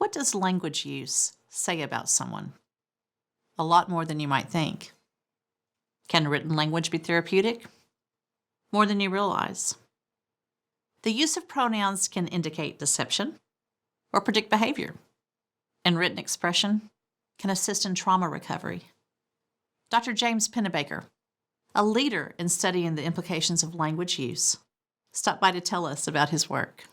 What does language use say about someone? A lot more than you might think. Can written language be therapeutic? More than you realize. The use of pronouns can indicate deception or predict behavior, and written expression can assist in trauma recovery. Dr. James Pennebaker, a leader in studying the implications of language use, stopped by to tell us about his work.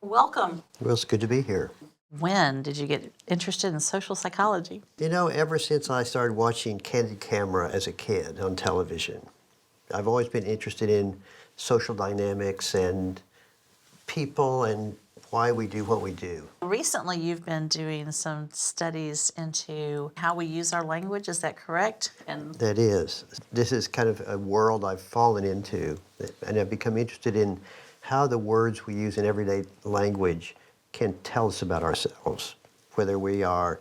Welcome. Well, it's good to be here. When did you get interested in social psychology? Ever since I started watching Candid Camera as a kid on television, I've always been interested in social dynamics and people and why we do what we do. Recently, you've been doing some studies into how we use our language. Is that correct? And That is. This is kind of a world I've fallen into, and I've become interested in how the words we use in everyday language can tell us about ourselves, whether we are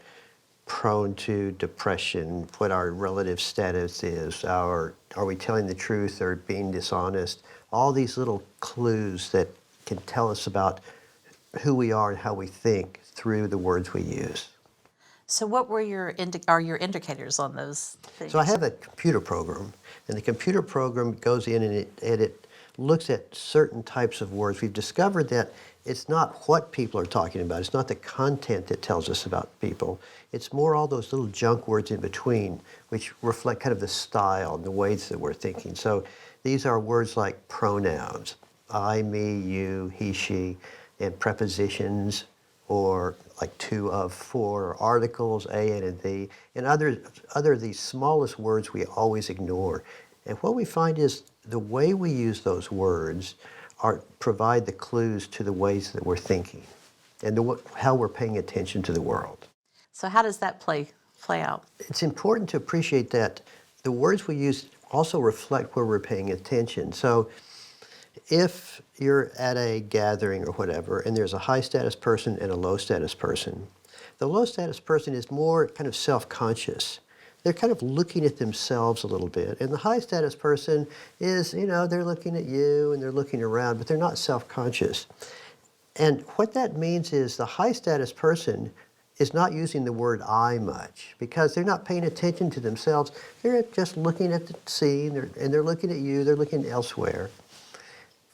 prone to depression, what our relative status is, are we telling the truth or being dishonest, all these little clues that can tell us about who we are and how we think through the words we use. so, what were are your indicators on those things? So I have a computer program, and the computer program goes in and it looks at certain types of words. We've discovered that it's not what people are talking about. It's not the content that tells us about people. It's more all those little junk words in between, which reflect kind of the style and the ways that we're thinking. So these are words like pronouns, I, me, you, he, she, and prepositions, or like to, of, for, or articles, a, and the, and other of these smallest words we always ignore. And what we find is the way we use those words provide the clues to the ways that we're thinking and how we're paying attention to the world. So, how does that play out? It's important to appreciate that the words we use also reflect where we're paying attention. So if you're at a gathering or whatever, and there's a high status person and a low status person, the low status person is more kind of self-conscious. They're kind of looking at themselves a little bit. And the high status person is, they're looking at you and they're looking around, but they're not self-conscious. And what that means is the high status person is not using the word I much because they're not paying attention to themselves. They're just looking at the scene and they're looking at you, they're looking elsewhere.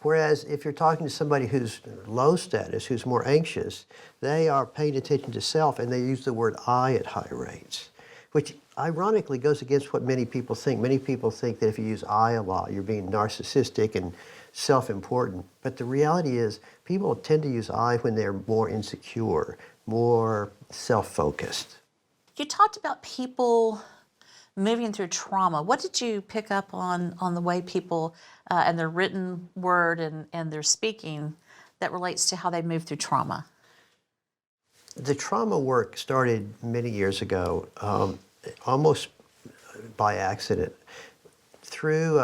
Whereas if you're talking to somebody who's low status, who's more anxious, they are paying attention to self and they use the word I at high rates, which ironically goes against what many people think. Many people think that if you use I a lot, you're being narcissistic and self-important. But the reality is people tend to use I when they're more insecure, more self-focused. You talked about people moving through trauma. What did you pick up on the way people and their written word and their speaking that relates to how they move through trauma? The trauma work started many years ago, almost by accident. Through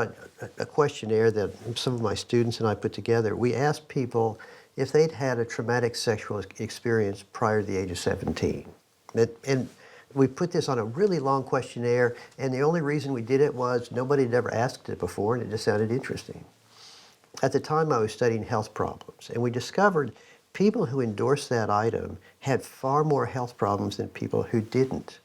a questionnaire that some of my students and I put together, we asked people if they'd had a traumatic sexual experience prior to the age of 17. And we put this on a really long questionnaire, and the only reason we did it was nobody had ever asked it before, and it just sounded interesting. At the time, I was studying health problems, and we discovered people who endorsed that item had far more health problems than people who didn't.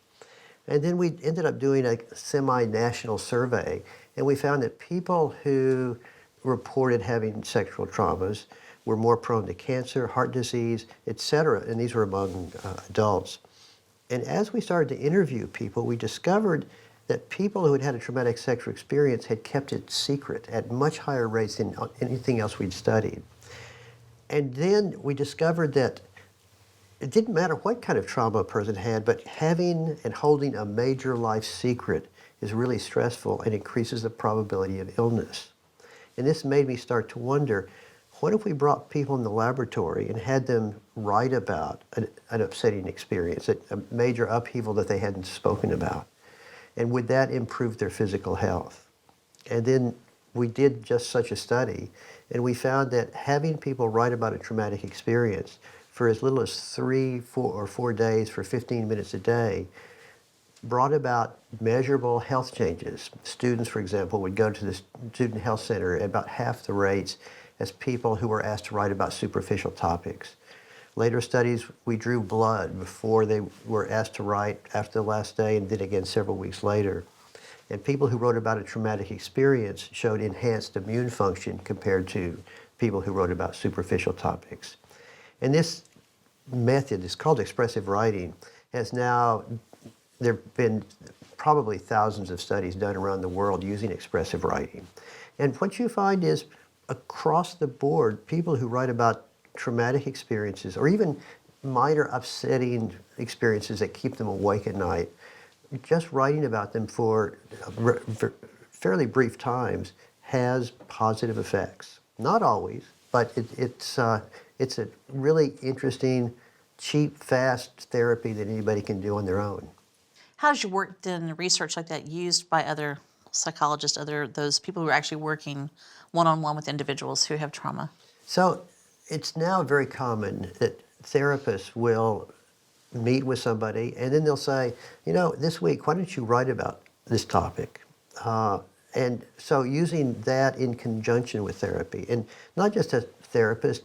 And then we ended up doing a semi-national survey, and we found that people who reported having sexual traumas were more prone to cancer, heart disease, etc., and these were among adults. And as we started to interview people, we discovered that people who had had a traumatic sexual experience had kept it secret at much higher rates than anything else we'd studied. And then we discovered that it didn't matter what kind of trauma a person had, but having and holding a major life secret is really stressful and increases the probability of illness. And this made me start to wonder, what if we brought people in the laboratory and had them write about an upsetting experience, a major upheaval that they hadn't spoken about? And would that improve their physical health? And then we did just such a study, and we found that having people write about a traumatic experience for as little as 3, 4 days for 15 minutes a day brought about measurable health changes. Students, for example, would go to the student health center at about half the rates as people who were asked to write about superficial topics. Later studies, we drew blood before they were asked to write after the last day and then again several weeks later. And people who wrote about a traumatic experience showed enhanced immune function compared to people who wrote about superficial topics. And this method is called expressive writing, has now, there have been probably thousands of studies done around the world using expressive writing. And what you find is across the board, people who write about traumatic experiences or even minor upsetting experiences that keep them awake at night, just writing about them for fairly brief times has positive effects. Not always, but it's a really interesting, cheap, fast therapy that anybody can do on their own. How's your work then, research like that, used by other psychologists, those people who are actually working one-on-one with individuals who have trauma? So it's now very common that therapists will meet with somebody and then they'll say, you know, this week, why don't you write about this topic? And so using that in conjunction with therapy, and not just a therapist,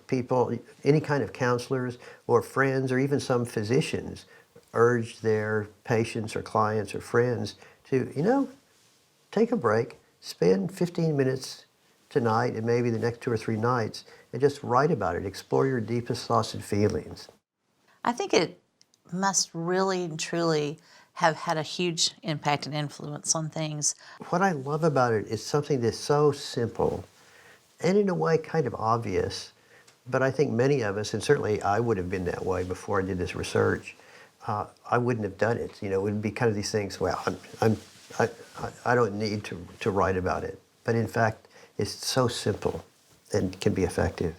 people, any kind of counselors or friends or even some physicians urge their patients or clients or friends to, you know, take a break, spend 15 minutes tonight and maybe the next 2 or 3 nights and just write about it. Explore your deepest thoughts and feelings. I think it must really and truly have had a huge impact and influence on things. What I love about it is something that's so simple and in a way kind of obvious, but I think many of us, and certainly I would have been that way before I did this research, I wouldn't have done it. You know, it would be kind of these things, well, I don't need to write about it. But in fact, it's so simple and can be effective.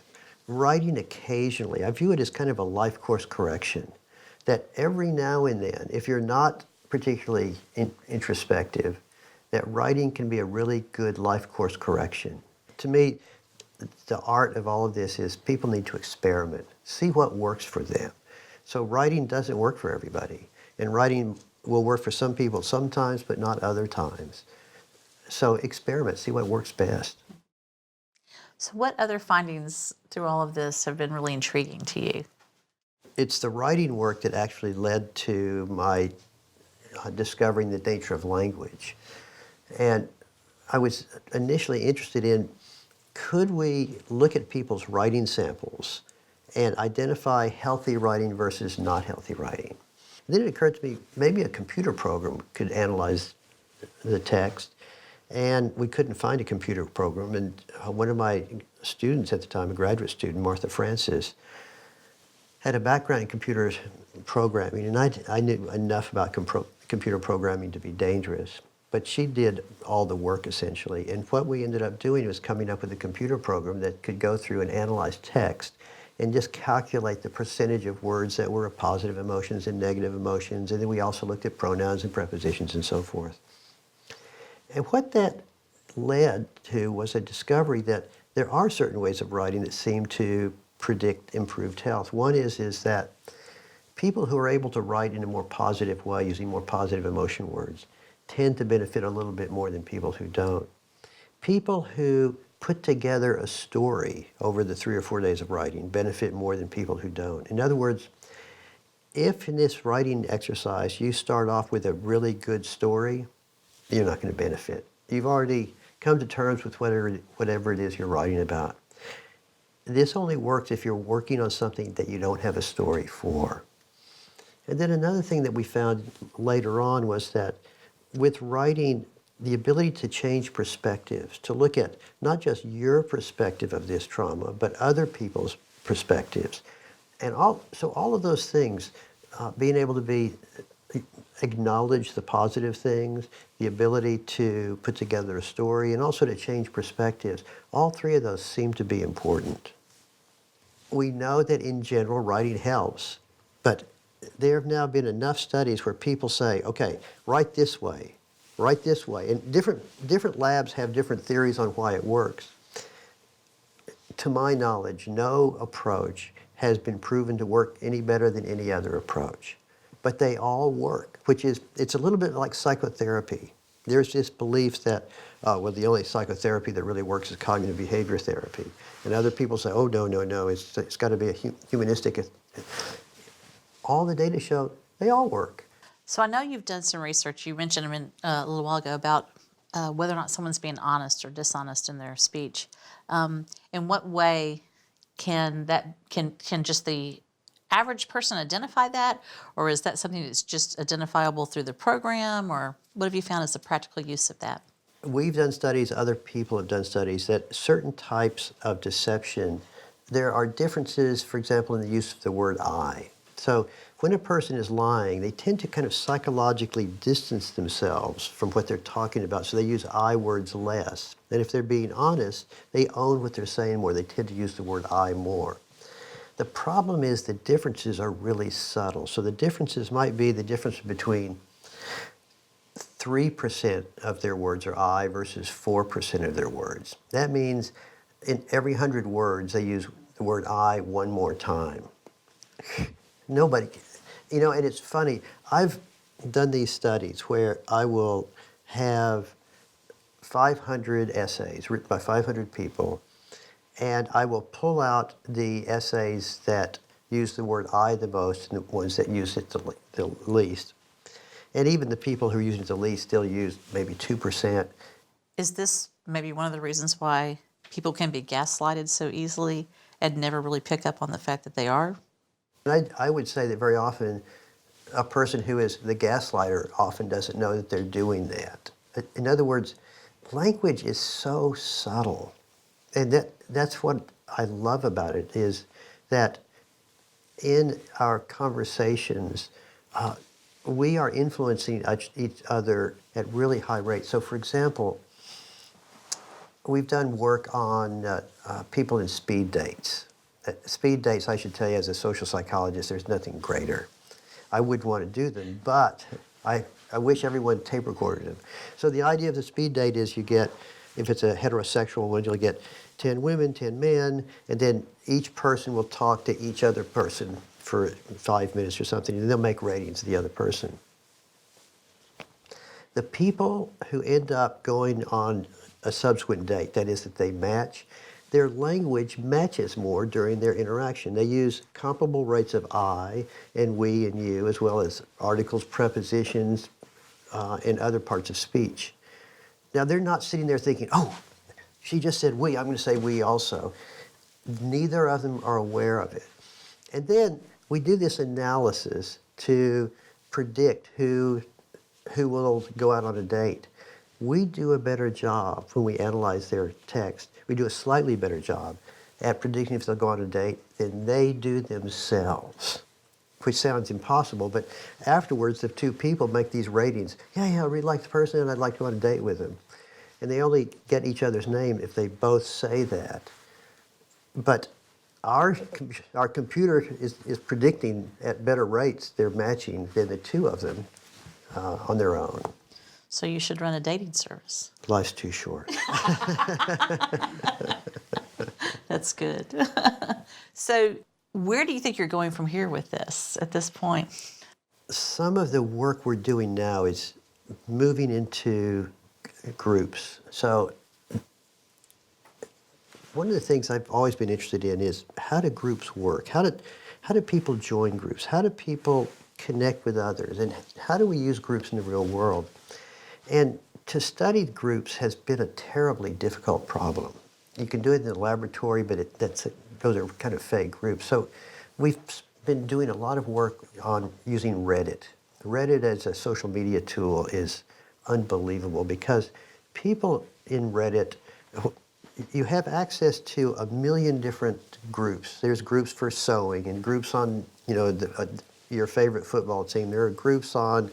Writing occasionally, I view it as kind of a life course correction, that every now and then, if you're not particularly introspective, that writing can be a really good life course correction. To me, the art of all of this is people need to experiment, see what works for them. So writing doesn't work for everybody, and writing will work for some people sometimes, but not other times. So experiment, see what works best. So, what other findings through all of this have been really intriguing to you? It's the writing work that actually led to my discovering the nature of language. And I was initially interested in, could we look at people's writing samples and identify healthy writing versus not healthy writing? And then it occurred to me, maybe a computer program could analyze the text, and we couldn't find a computer program. And one of my students at the time, a graduate student, Martha Francis, had a background in computer programming, and I knew enough about computer programming to be dangerous. But she did all the work essentially, and what we ended up doing was coming up with a computer program that could go through and analyze text and just calculate the percentage of words that were positive emotions and negative emotions, and then we also looked at pronouns and prepositions and so forth. And what that led to was a discovery that there are certain ways of writing that seem to predict improved health. One is that people who are able to write in a more positive way, using more positive emotion words, tend to benefit a little bit more than people who don't. People who put together a story over the 3 or 4 days of writing benefit more than people who don't. In other words, if in this writing exercise you start off with a really good story, you're not going to benefit. You've already come to terms with whatever it is you're writing about. This only works if you're working on something that you don't have a story for. And then another thing that we found later on was that with writing, the ability to change perspectives, to look at not just your perspective of this trauma, but other people's perspectives. And so all of those things, being able to acknowledge the positive things, the ability to put together a story, and also to change perspectives, all three of those seem to be important. We know that in general, writing helps, but there have now been enough studies where people say, okay, write this way, and different labs have different theories on why it works. To my knowledge, no approach has been proven to work any better than any other approach. but they all work, it's a little bit like psychotherapy. There's this belief that, well, the only psychotherapy that really works is cognitive behavior therapy. And other people say, oh, no, no, no, it's got to be a humanistic. All the data show they all work. So I know you've done some research. You mentioned a little while ago about whether or not someone's being honest or dishonest in their speech. In what way can just the average person identify that, or is that something that's just identifiable through the program, or what have you found as the practical use of that? We've done studies, other people have done studies, that certain types of deception, there are differences, for example, in the use of the word I. So when a person is lying, they tend to kind of psychologically distance themselves from what they're talking about, so they use I words less. And if they're being honest, they own what they're saying more. They tend to use the word I more. The problem is the differences are really subtle. So the differences might be the difference between 3% of their words are I versus 4% of their words. That means in every 100 words, they use the word I one more time. Nobody, and it's funny. I've done these studies where I will have 500 essays written by 500 people, and I will pull out the essays that use the word I the most and the ones that use it the least. And even the people who are using it the least still use maybe 2%. Is this maybe one of the reasons why people can be gaslighted so easily and never really pick up on the fact that they are? And I would say that very often a person who is the gaslighter often doesn't know that they're doing that. In other words, language is so subtle. And that's what I love about it, is that in our conversations, we are influencing each other at really high rates. So for example, we've done work on people in speed dates. Speed dates, I should tell you, as a social psychologist, there's nothing greater. I wouldn't want to do them, but I wish everyone tape recorded them. So the idea of the speed date is you get, if it's a heterosexual one, you'll get 10 women, 10 men, and then each person will talk to each other person for 5 minutes or something, and they'll make ratings of the other person. The people who end up going on a subsequent date, that is, that they match, their language matches more during their interaction. They use comparable rates of I and we and you, as well as articles, prepositions, and other parts of speech. Now, they're not sitting there thinking, oh, she just said we, I'm going to say we also. Neither of them are aware of it. And then we do this analysis to predict who will go out on a date. We do a better job when we analyze their text. We do a slightly better job at predicting if they'll go on a date than they do themselves, which sounds impossible, but afterwards the two people make these ratings. Yeah, I really like the person and I'd like to go on a date with them. And they only get each other's name if they both say that. But our computer is predicting at better rates they're matching than the two of them on their own. So you should run a dating service. Life's too short. That's good. So where do you think you're going from here with this at this point? Some of the work we're doing now is moving into groups. So one of the things I've always been interested in is, how do groups work? How do people join groups? How do people connect with others? And how do we use groups in the real world? And to study groups has been a terribly difficult problem. You can do it in the laboratory, but those are kind of fake groups. So we've been doing a lot of work on using Reddit. Reddit as a social media tool is unbelievable, because people in Reddit, you have access to 1 million different groups. There's groups for sewing and groups on, your favorite football team. There are groups on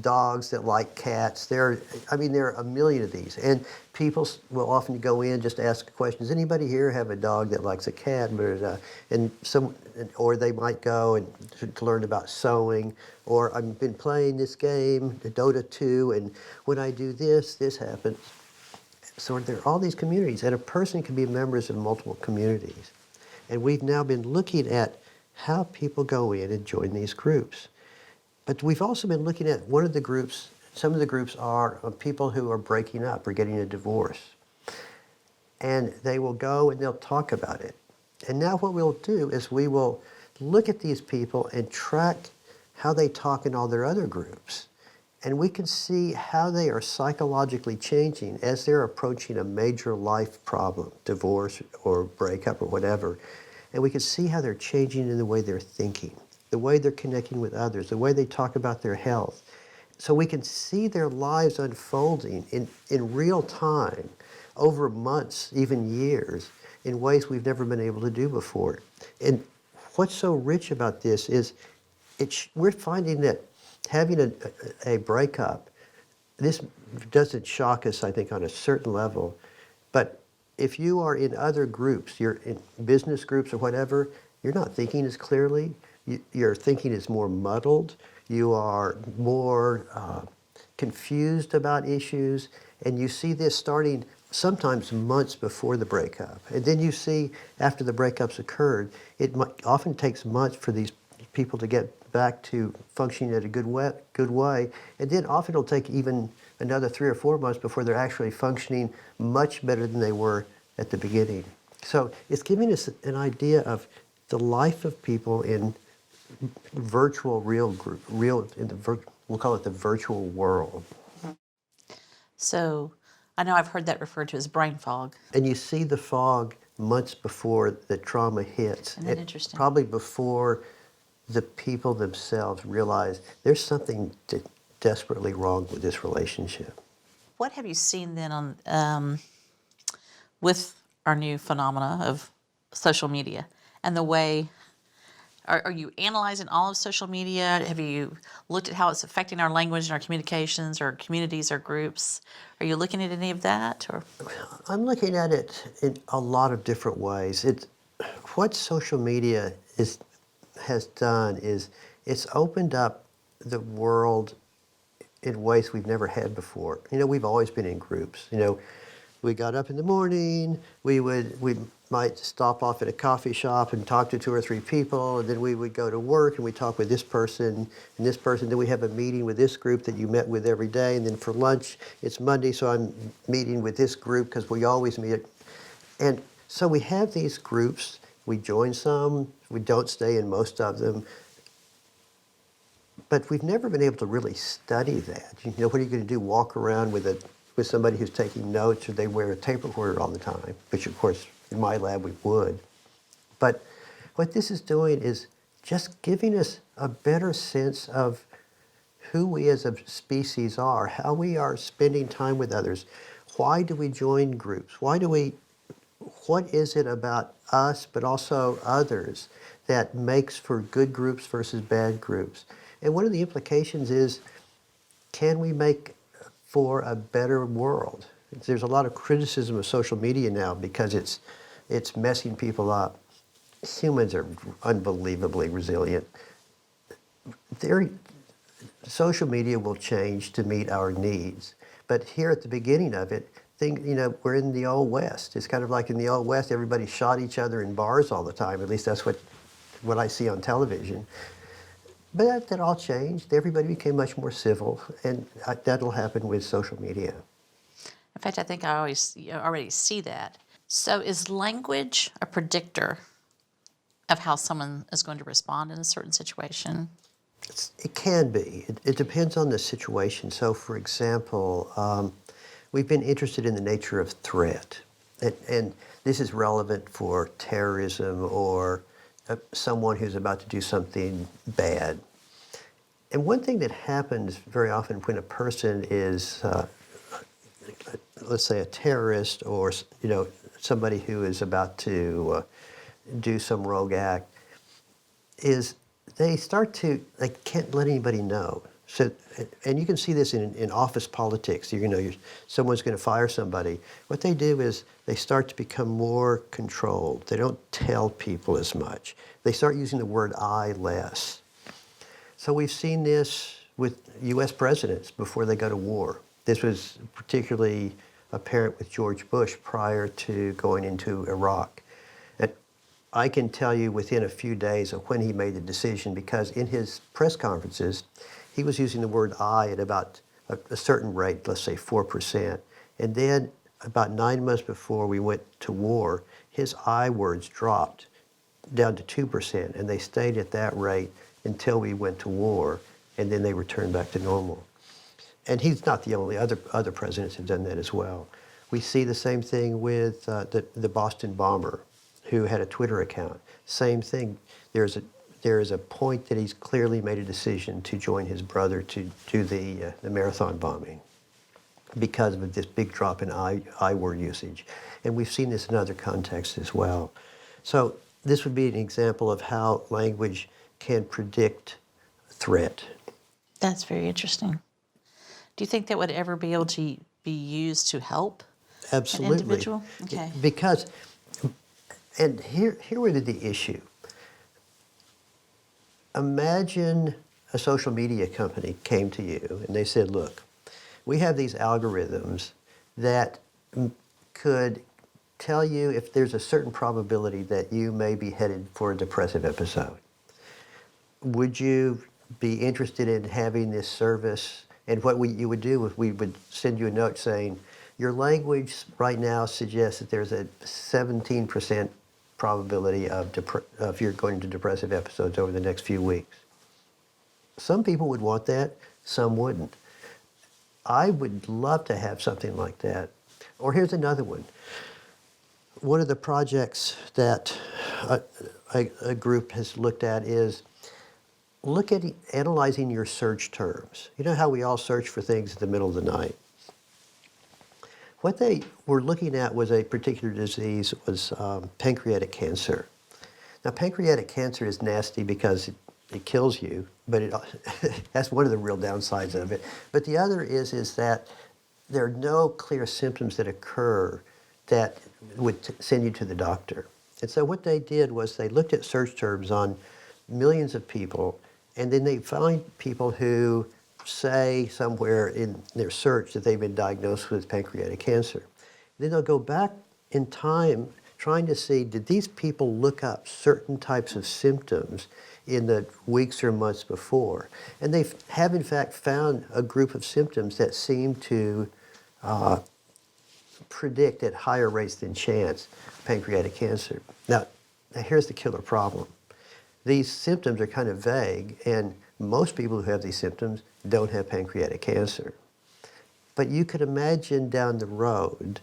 dogs that like cats. There are 1 million of these. And people will often go in just to ask a question. Does anybody here have a dog that likes a cat? Or they might go and to learn about sewing. Or I've been playing this game, Dota 2, and when I do this, this happens. So there are all these communities, and a person can be members of multiple communities. And we've now been looking at how people go in and join these groups. But we've also been looking at one of the groups, some of the groups are people who are breaking up or getting a divorce. And they will go and they'll talk about it. And now what we'll do is we will look at these people and track how they talk in all their other groups. And we can see how they are psychologically changing as they're approaching a major life problem, divorce or breakup or whatever. And we can see how they're changing in the way they're thinking, the way they're connecting with others, the way they talk about their health. So we can see their lives unfolding in real time, over months, even years, in ways we've never been able to do before. And what's so rich about this is we're finding that having a breakup, this doesn't shock us, I think, on a certain level. But if you are in other groups, you're in business groups or whatever, you're not thinking as clearly. Your thinking is more muddled. You are more confused about issues. And you see this starting sometimes months before the breakup. And then you see after the breakup's occurred, often takes months for these people to get back to functioning in a good way. And then often it'll take even another 3 or 4 months before they're actually functioning much better than they were at the beginning. So it's giving us an idea of the life of people in virtual we'll call it the virtual world. So I know I've heard that referred to as brain fog. And you see the fog months before the trauma hits. Isn't that interesting? Probably before the people themselves realize there's something desperately wrong with this relationship. What have you seen then on with our new phenomena of social media and the way? Are you analyzing all of social media? Have you looked at how it's affecting our language and our communications, our communities, our groups? Are you looking at any of that? Or I'm looking at it in a lot of different ways. What social media has done is it's opened up the world in ways we've never had before. We've always been in groups. We got up in the morning, we might stop off at a coffee shop and talk to 2 or 3 people, and then we would go to work and we talk with this person and this person. Then we have a meeting with this group that you met with every day, and then for lunch, it's Monday, so I'm meeting with this group because we always meet. And so we have these groups, we join some, we don't stay in most of them, but we've never been able to really study that. What are you going to do, walk around with somebody who's taking notes, or they wear a tape recorder all the time, which of course in my lab we would. But what this is doing is just giving us a better sense of who we as a species are, how we are spending time with others. Why do we join groups? What is it about us, but also others, that makes for good groups versus bad groups? And one of the implications is, can we make for a better world? There's a lot of criticism of social media now because it's messing people up. Humans are unbelievably resilient. Social media will change to meet our needs. But here at the beginning of it, we're in the Old West. It's kind of like in the Old West, everybody shot each other in bars all the time. At least that's what I see on television. But that all changed. Everybody became much more civil, and that'll happen with social media. in fact, I think I already see that. So is language a predictor of how someone is going to respond in a certain situation? It can be. It depends on the situation. So, for example, we've been interested in the nature of threat. And this is relevant for terrorism or someone who's about to do something bad. And one thing that happens very often when a person is, let's say, a terrorist or somebody who is about to do some rogue act, is they can't let anybody know. So, and you can see this in office politics. Someone's going to fire somebody. What they do is they start to become more controlled. They don't tell people as much. They start using the word I less. So we've seen this with U.S. presidents before they go to war. This was particularly apparent with George Bush prior to going into Iraq. And I can tell you within a few days of when he made the decision, because in his press conferences, he was using the word I at about a certain rate, let's say 4%. And then about 9 months before we went to war, his I words dropped down to 2%, and they stayed at that rate until we went to war, and then they returned back to normal. And he's not the only, other presidents have done that as well. We see the same thing with the Boston bomber, who had a Twitter account. Same thing. There is a point that he's clearly made a decision to join his brother to do the marathon bombing because of this big drop in I word usage. And we've seen this in other contexts as well. So this would be an example of how language can predict threat. That's very interesting. Do you think that would ever be able to be used to help Absolutely. an individual? Okay. Because, and here would be the issue. Imagine a social media company came to you and they said, look, we have these algorithms that could tell you if there's a certain probability that you may be headed for a depressive episode. Would you be interested in having this service? And what you would do is we would send you a note saying, your language right now suggests that there's a 17% probability of you're going into depressive episodes over the next few weeks. Some people would want that, some wouldn't. I would love to have something like that. Or here's another one. One of the projects that a group has looked at is look at analyzing your search terms. You know how we all search for things in the middle of the night? What they were looking at was a particular disease, was pancreatic cancer. Now, pancreatic cancer is nasty because it kills you, but that's one of the real downsides of it. But the other is that there are no clear symptoms that occur that would send you to the doctor. And so what they did was they looked at search terms on millions of people, and then they found people who say somewhere in their search that they've been diagnosed with pancreatic cancer. Then they'll go back in time trying to see, did these people look up certain types of symptoms in the weeks or months before? And they have in fact found a group of symptoms that seem to predict at higher rates than chance pancreatic cancer. Now here's the killer problem. These symptoms are kind of vague, and most people who have these symptoms don't have pancreatic cancer. But you could imagine down the road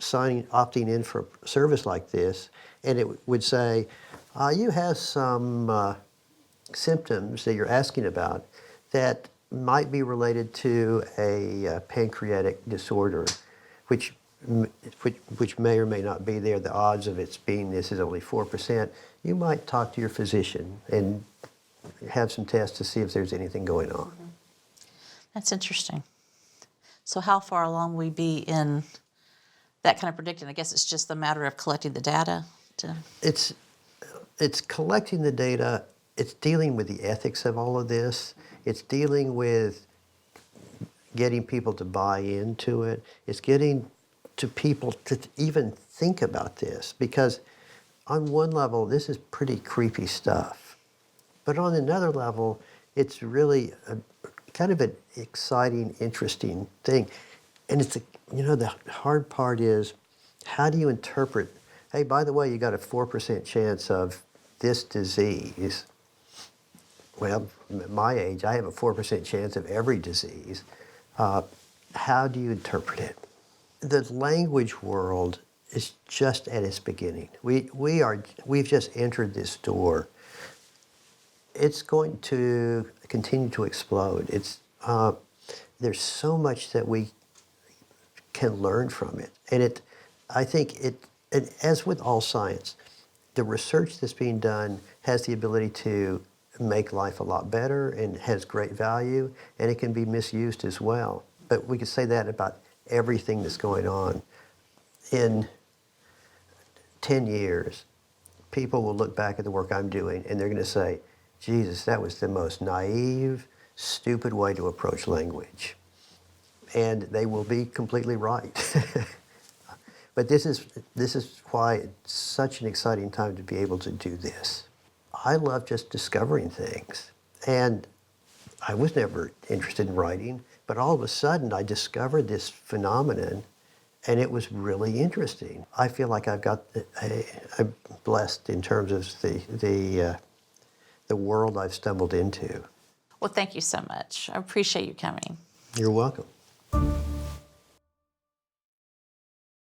opting in for a service like this, and it would say, you have some symptoms that you're asking about that might be related to a pancreatic disorder, which may or may not be there. The odds of its being this is only 4%. You might talk to your physician and have some tests to see if there's anything going on. That's interesting. So how far along will we be in that kind of predicting? I guess it's just a matter of collecting the data to... It's collecting the data. It's dealing with the ethics of all of this. It's dealing with getting people to buy into it. It's getting to people to even think about this, because on one level, this is pretty creepy stuff. But on another level, it's really kind of an exciting, interesting thing. And the hard part is, how do you interpret, hey, by the way, you got a 4% chance of this disease. Well, at my age, I have a 4% chance of every disease. How do you interpret it? The language world is just at its beginning. We've just entered this door. It's going to continue to explode. There's so much that we can learn from it. And I think as with all science, the research that's being done has the ability to make life a lot better and has great value, and it can be misused as well. But we could say that about everything that's going on. In 10 years, people will look back at the work I'm doing and they're going to say, Jesus, that was the most naive, stupid way to approach language. And they will be completely right. But this is why it's such an exciting time to be able to do this. I love just discovering things. And I was never interested in writing, but all of a sudden I discovered this phenomenon, and it was really interesting. I feel like I'm blessed in terms of the world I've stumbled into. Well, thank you so much. I appreciate you coming. You're welcome.